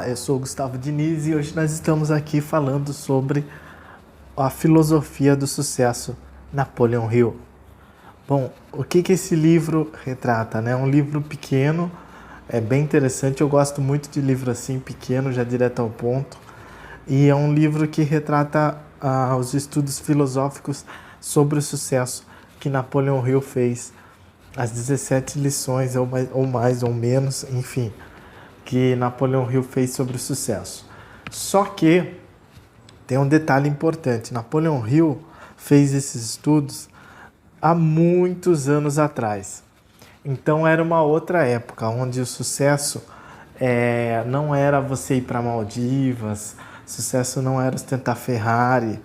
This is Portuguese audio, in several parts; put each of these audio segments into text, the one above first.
Eu sou o Gustavo Diniz e hoje nós estamos aqui falando sobre a filosofia do sucesso, Napoleon Hill. Bom, o que esse livro retrata, né? É um livro pequeno, é bem interessante, eu gosto muito de livro assim, pequeno, já direto ao ponto. E é um livro que retrata os estudos filosóficos sobre o sucesso que Napoleon Hill fez, as 17 lições, ou mais ou menos, enfim, que Napoleon Hill fez sobre o sucesso. Só que tem um detalhe importante, Napoleon Hill fez esses estudos há muitos anos atrás. Então era uma outra época, onde o sucesso não era você ir para Maldivas, sucesso não era ostentar Ferrari.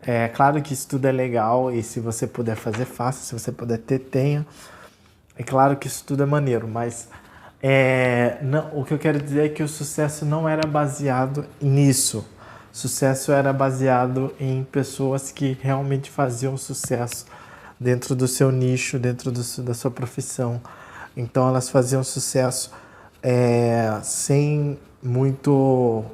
É claro que isso tudo é legal e se você puder fazer, faça, se você puder ter, tenha. É claro que isso tudo é maneiro, mas não, o que eu quero dizer é que o sucesso não era baseado nisso. O sucesso era baseado em pessoas que realmente faziam sucesso dentro do seu nicho, dentro da sua profissão. Então elas faziam sucesso sem muito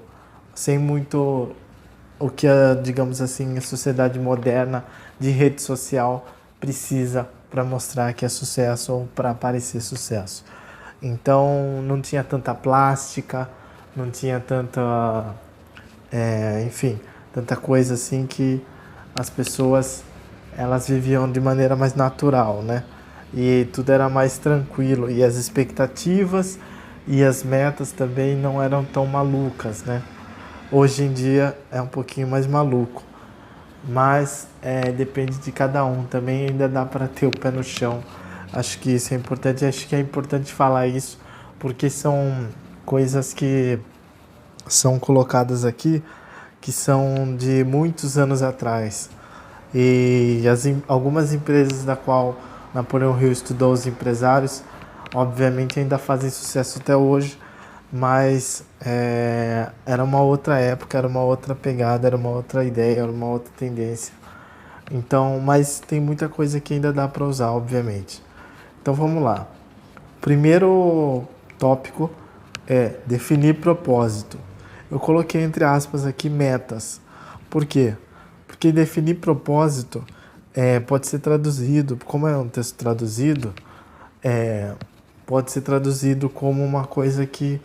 o que digamos assim, a sociedade moderna de rede social precisa para mostrar que é sucesso ou para parecer sucesso. Então não tinha tanta plástica, não tinha tanta, enfim, tanta coisa assim que as pessoas elas viviam de maneira mais natural, né? E tudo era mais tranquilo e as expectativas e as metas também não eram tão malucas, né? Hoje em dia é um pouquinho mais maluco, mas depende de cada um. Também ainda dá para ter o pé no chão. Acho que isso é importante. Acho que é importante falar isso porque são coisas que são colocadas aqui que são de muitos anos atrás. E algumas empresas da qual Napoleon Hill estudou os empresários, obviamente ainda fazem sucesso até hoje, mas era uma outra época, era uma outra pegada, era uma outra ideia, era uma outra tendência. Então, mas tem muita coisa que ainda dá para usar, obviamente. Então vamos lá. Primeiro tópico é definir propósito. Eu coloquei entre aspas aqui metas. Por quê? Porque definir propósito pode ser traduzido, como é um texto traduzido, pode ser traduzido como uma coisa que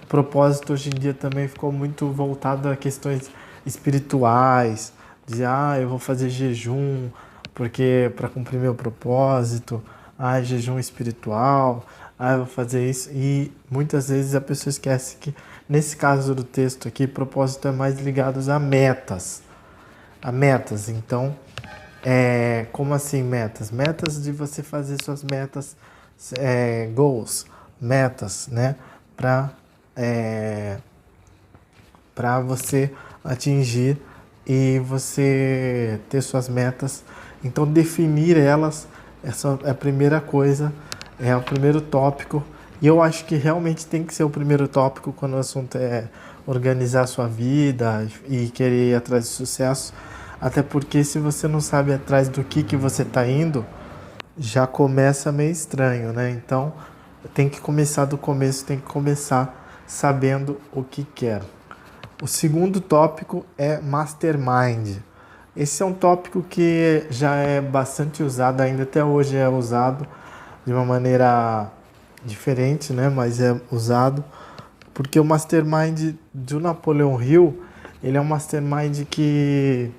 propósito hoje em dia também ficou muito voltado a questões espirituais, de eu vou fazer jejum porque para cumprir meu propósito, jejum espiritual, eu vou fazer isso, e muitas vezes a pessoa esquece que nesse caso do texto aqui, propósito é mais ligado a metas. Então, como assim metas? Metas de você fazer suas metas, goals, metas, né? Para você atingir e você ter suas metas. Então, definir elas, essa é a primeira coisa, é o primeiro tópico. E eu acho que realmente tem que ser o primeiro tópico quando o assunto é organizar a sua vida e querer ir atrás de sucesso. Até porque se você não sabe atrás do que você está indo, já começa meio estranho, né? Então, tem que começar do começo, tem que começar sabendo o que quer. O segundo tópico é mastermind. Esse é um tópico que já é bastante usado, ainda até hoje é usado de uma maneira diferente, né? Mas é usado porque o mastermind do Napoleon Hill, ele é um mastermind que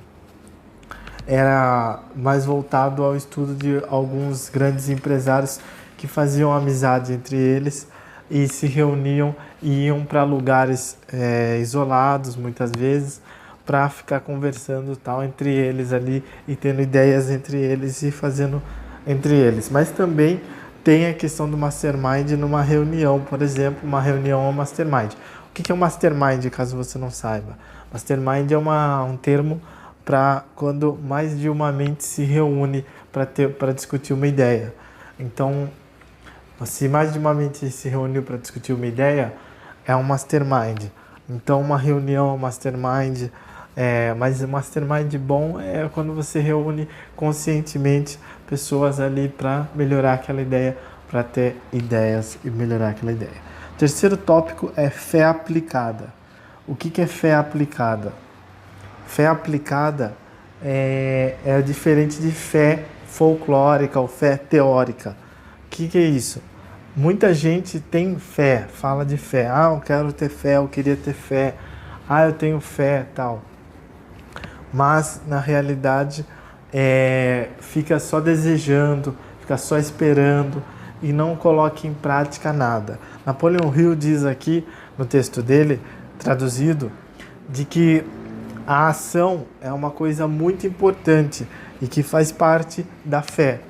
era mais voltado ao estudo de alguns grandes empresários que faziam amizade entre eles e se reuniam e iam para lugares isolados muitas vezes para ficar conversando tal entre eles ali e tendo ideias entre eles e fazendo entre eles. Mas também tem a questão do mastermind numa reunião, por exemplo, uma reunião ou mastermind. O que é um mastermind, caso você não saiba? Mastermind é um termo para quando mais de uma mente se reúne para discutir uma ideia. Então, se mais de uma mente se reuniu para discutir uma ideia, é um mastermind. Então, uma reunião, mastermind, mas o mastermind bom é quando você reúne conscientemente pessoas ali para melhorar aquela ideia, para ter ideias e melhorar aquela ideia. terceiro tópico é fé aplicada. O que é fé aplicada? Fé aplicada é diferente de fé folclórica ou fé teórica. O que é isso? Muita gente tem fé, fala de fé. Ah, eu quero ter fé, eu queria ter fé. Ah, eu tenho fé, tal. Mas, na realidade, fica só desejando, fica só esperando e não coloca em prática nada. Napoleon Hill diz aqui, no texto dele, traduzido, de que a ação é uma coisa muito importante e que faz parte da fé,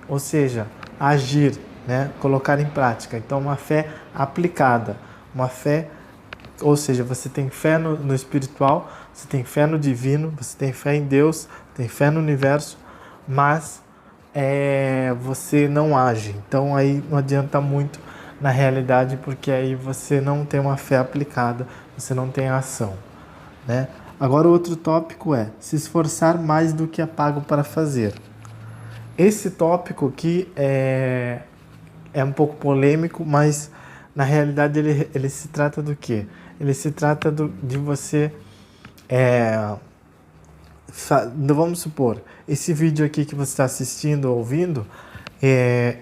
ou seja, agir, né? Colocar em prática. Então, uma fé aplicada, uma fé, ou seja, você tem fé no espiritual, você tem fé no divino, você tem fé em Deus, tem fé no universo, mas você não age. Então, aí não adianta muito na realidade, porque aí você não tem uma fé aplicada, você não tem ação, né? Agora, o outro tópico é se esforçar mais do que é pago para fazer. Esse tópico aqui é um pouco polêmico, mas na realidade ele se trata do quê? Ele se trata de você... vamos supor, esse vídeo aqui que você está assistindo ou ouvindo,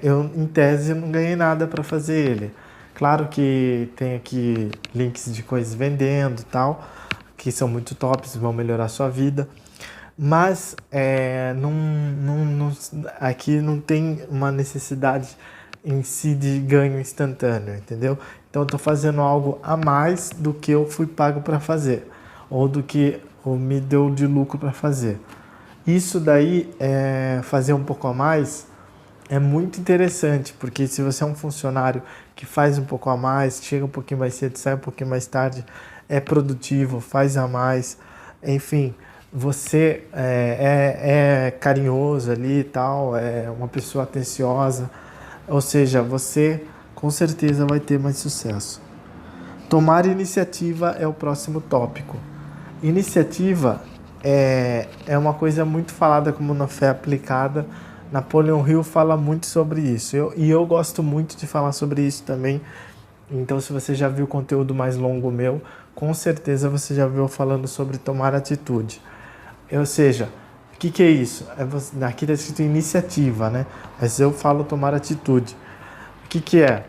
eu em tese não ganhei nada para fazer ele. Claro que tem aqui links de coisas vendendo e tal, que são muito tops, vão melhorar a sua vida. Mas aqui não tem uma necessidade em si de ganho instantâneo, entendeu? Então eu estou fazendo algo a mais do que eu fui pago para fazer, ou do que me deu de lucro para fazer. Isso daí, fazer um pouco a mais, é muito interessante, porque se você é um funcionário que faz um pouco a mais, chega um pouquinho mais cedo, sai um pouquinho mais tarde, é produtivo, faz a mais, enfim, você é carinhoso ali e tal, é uma pessoa atenciosa, ou seja, você com certeza vai ter mais sucesso. Tomar iniciativa é o próximo tópico. Iniciativa é uma coisa muito falada como na fé aplicada. Napoleon Hill fala muito sobre isso. Eu gosto muito de falar sobre isso também. Então, se você já viu conteúdo mais longo meu, com certeza você já viu falando sobre tomar atitude. Ou seja, o que é isso? Aqui está escrito iniciativa, né? Mas eu falo tomar atitude. O que é?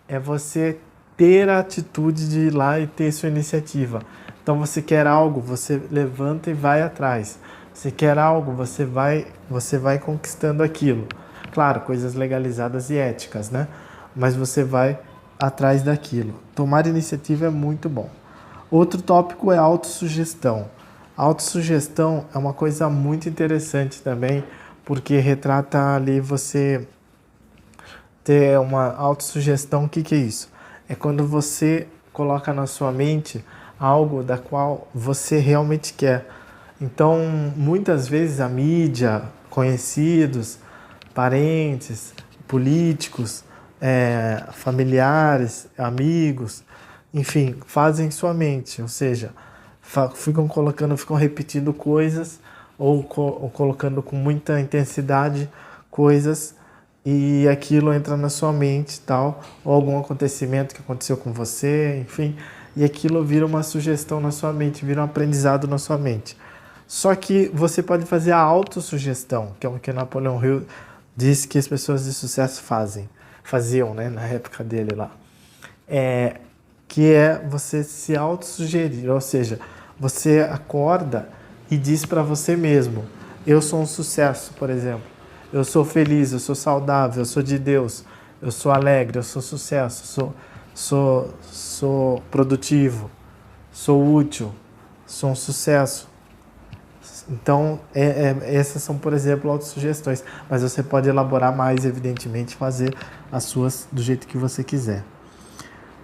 É você ter a atitude de ir lá e ter sua iniciativa. Então, você quer algo, você levanta e vai atrás. Você quer algo, você vai conquistando aquilo. Claro, coisas legalizadas e éticas, né? Mas você vai atrás daquilo. Tomar iniciativa é muito bom. Outro tópico é autossugestão. Autossugestão é uma coisa muito interessante também, porque retrata ali você ter uma autossugestão. O que é isso? É quando você coloca na sua mente algo da qual você realmente quer. Então, muitas vezes a mídia, conhecidos, parentes, políticos, familiares, amigos, enfim, fazem sua mente, ou seja, ficam repetindo coisas ou colocando com muita intensidade coisas e aquilo entra na sua mente tal, ou algum acontecimento que aconteceu com você, enfim, e aquilo vira uma sugestão na sua mente, vira um aprendizado na sua mente. Só que você pode fazer a autossugestão, que é o que Napoleon Hill disse que as pessoas de sucesso faziam, né, na época dele lá. Que é você se autossugerir, ou seja, você acorda e diz para você mesmo: eu sou um sucesso, por exemplo. Eu sou feliz, eu sou saudável, eu sou de Deus, eu sou alegre, eu sou sucesso, sou produtivo, sou útil, sou um sucesso. Então, essas são, por exemplo, autossugestões, mas você pode elaborar mais, evidentemente, fazer as suas do jeito que você quiser.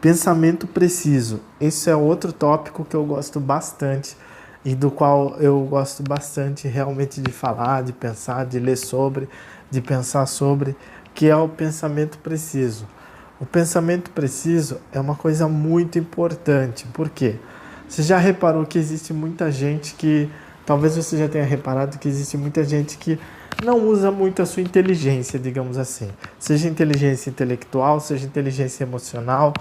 Pensamento preciso. Esse é outro tópico que eu gosto bastante e do qual eu gosto bastante realmente de falar, de pensar, de ler sobre, de pensar sobre, que é o pensamento preciso. O pensamento preciso é uma coisa muito importante. Por quê? Você já reparou que existe muita gente que... Talvez você já tenha reparado que existe muita gente que não usa muito a sua inteligência, digamos assim. Seja inteligência intelectual, seja inteligência emocional.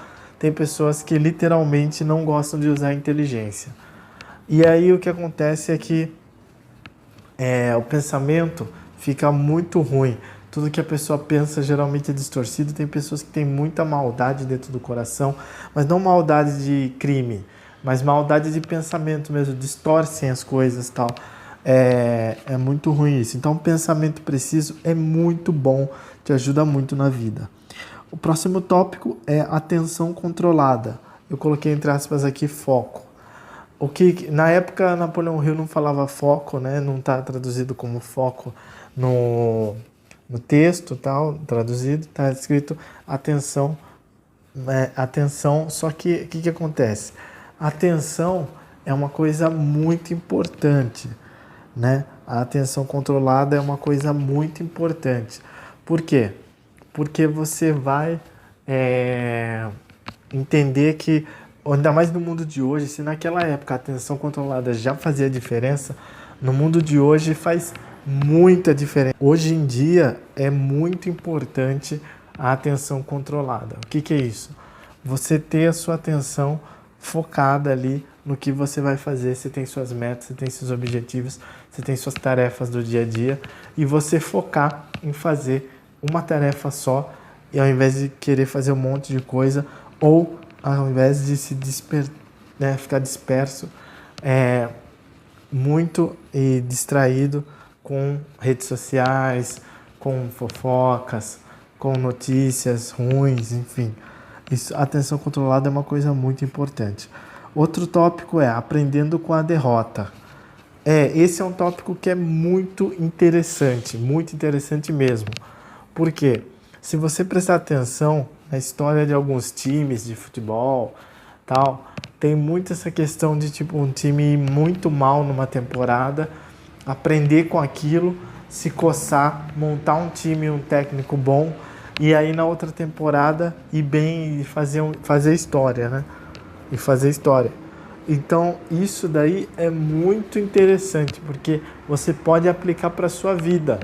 tem pessoas que literalmente não gostam de usar a inteligência. E aí o que acontece é que o pensamento fica muito ruim. Tudo que a pessoa pensa geralmente é distorcido. Tem pessoas que têm muita maldade dentro do coração, mas não maldade de crime, mas maldade de pensamento mesmo, distorcem as coisas e tal. É muito ruim isso. Então, o pensamento preciso é muito bom, te ajuda muito na vida. O próximo tópico é atenção controlada. Eu coloquei entre aspas aqui foco. O que na época Napoleão Hill não falava foco, né? Não está traduzido como foco no texto, tal, traduzido, está escrito atenção, atenção. Só que o que acontece? Atenção é uma coisa muito importante, né? A atenção controlada é uma coisa muito importante. Por quê? Porque você vai entender que, ainda mais no mundo de hoje, se naquela época a atenção controlada já fazia diferença, no mundo de hoje faz muita diferença. Hoje em dia é muito importante a atenção controlada. O que é isso? Você ter a sua atenção focada ali no que você vai fazer. Você tem suas metas, você tem seus objetivos, você tem suas tarefas do dia a dia e você focar em fazer uma tarefa só, e ao invés de querer fazer um monte de coisa, ou ao invés de se ficar disperso, muito e distraído com redes sociais, com fofocas, com notícias ruins, enfim. Isso, atenção controlada é uma coisa muito importante. Outro tópico é aprendendo com a derrota. Esse é um tópico que é muito interessante mesmo. Por quê? Se você prestar atenção na história de alguns times de futebol, tal, tem muito essa questão de tipo um time ir muito mal numa temporada, aprender com aquilo, se coçar, montar um time, um técnico bom, e aí na outra temporada ir bem e fazer história, né? E fazer história. Então isso daí é muito interessante, porque você pode aplicar para a sua vida,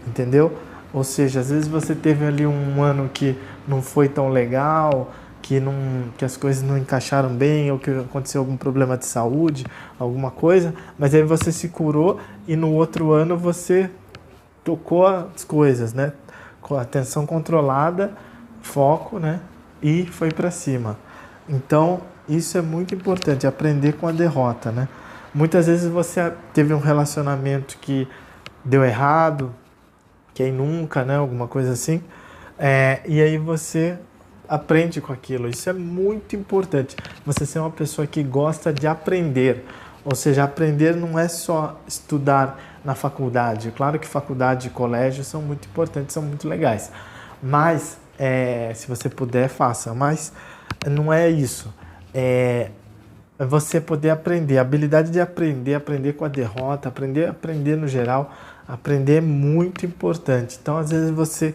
entendeu? Ou seja, às vezes você teve ali um ano que não foi tão legal, que as coisas não encaixaram bem, ou que aconteceu algum problema de saúde, alguma coisa, mas aí você se curou e no outro ano você tocou as coisas, né? Com atenção controlada, foco, né? E foi para cima. Então, isso é muito importante, aprender com a derrota, né? Muitas vezes você teve um relacionamento que deu errado, quem nunca, né? Alguma coisa assim. E aí você aprende com aquilo. Isso é muito importante. Você ser uma pessoa que gosta de aprender. Ou seja, aprender não é só estudar na faculdade. Claro que faculdade e colégio são muito importantes, são muito legais. Mas, se você puder, faça. Mas não é isso. É você poder aprender. A habilidade de aprender com a derrota, aprender no geral. Aprender é muito importante. Então, às vezes você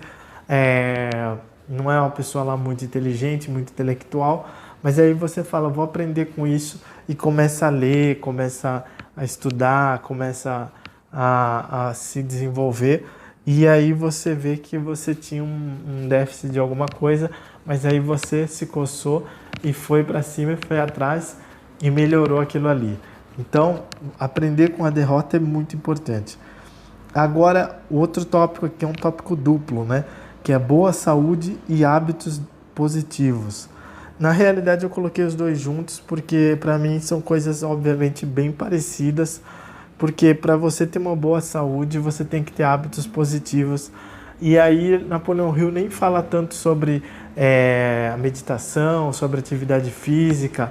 não é uma pessoa lá muito inteligente, muito intelectual, mas aí você fala, vou aprender com isso, e começa a ler, começa a estudar, começa a se desenvolver, e aí você vê que você tinha um déficit de alguma coisa, mas aí você se coçou e foi para cima e foi atrás e melhorou aquilo ali. Então, aprender com a derrota é muito importante. Agora, o outro tópico aqui é um tópico duplo, né? Que é boa saúde e hábitos positivos. Na realidade, eu coloquei os dois juntos porque, para mim, são coisas, obviamente, bem parecidas. Porque, para você ter uma boa saúde, você tem que ter hábitos positivos. E aí, Napoleão Hill nem fala tanto sobre a meditação, sobre atividade física,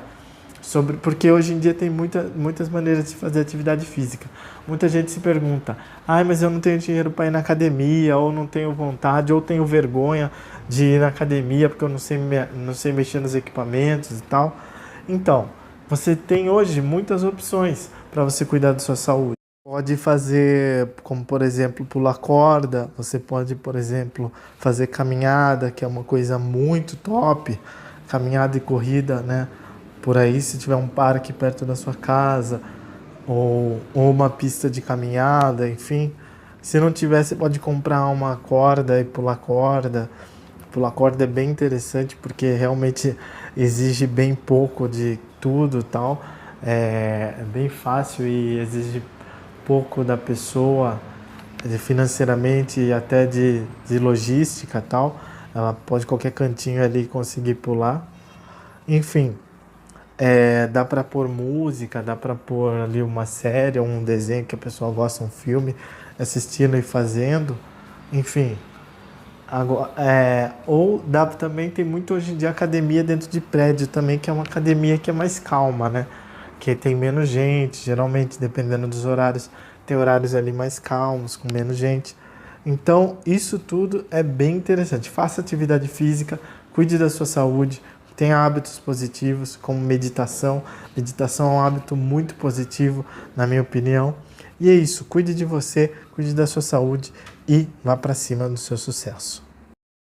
porque hoje em dia tem muitas maneiras de fazer atividade física. Muita gente se pergunta, mas eu não tenho dinheiro para ir na academia, ou não tenho vontade, ou tenho vergonha de ir na academia porque eu não sei mexer nos equipamentos e tal. Então, você tem hoje muitas opções para você cuidar da sua saúde. Pode fazer, como por exemplo, pular corda, você pode, por exemplo, fazer caminhada, que é uma coisa muito top, caminhada e corrida, né? Por aí, se tiver um parque perto da sua casa, ou uma pista de caminhada, enfim. Se não tiver, você pode comprar uma corda e pular corda. Pular corda é bem interessante, porque realmente exige bem pouco de tudo, tal. É bem fácil e exige pouco da pessoa, financeiramente e até de logística, tal. Ela pode qualquer cantinho ali conseguir pular. Enfim, dá para pôr música, dá para pôr ali uma série, um desenho que a pessoa gosta, um filme, assistindo e fazendo. Enfim, agora, ou dá também, tem muito hoje em dia academia dentro de prédio também, que é uma academia que é mais calma, né? Que tem menos gente, geralmente, dependendo dos horários, tem horários ali mais calmos, com menos gente. Então, isso tudo é bem interessante. Faça atividade física, cuide da sua saúde, tenha hábitos positivos, como meditação. Meditação é um hábito muito positivo, na minha opinião. E é isso, cuide de você, cuide da sua saúde e vá para cima do seu sucesso.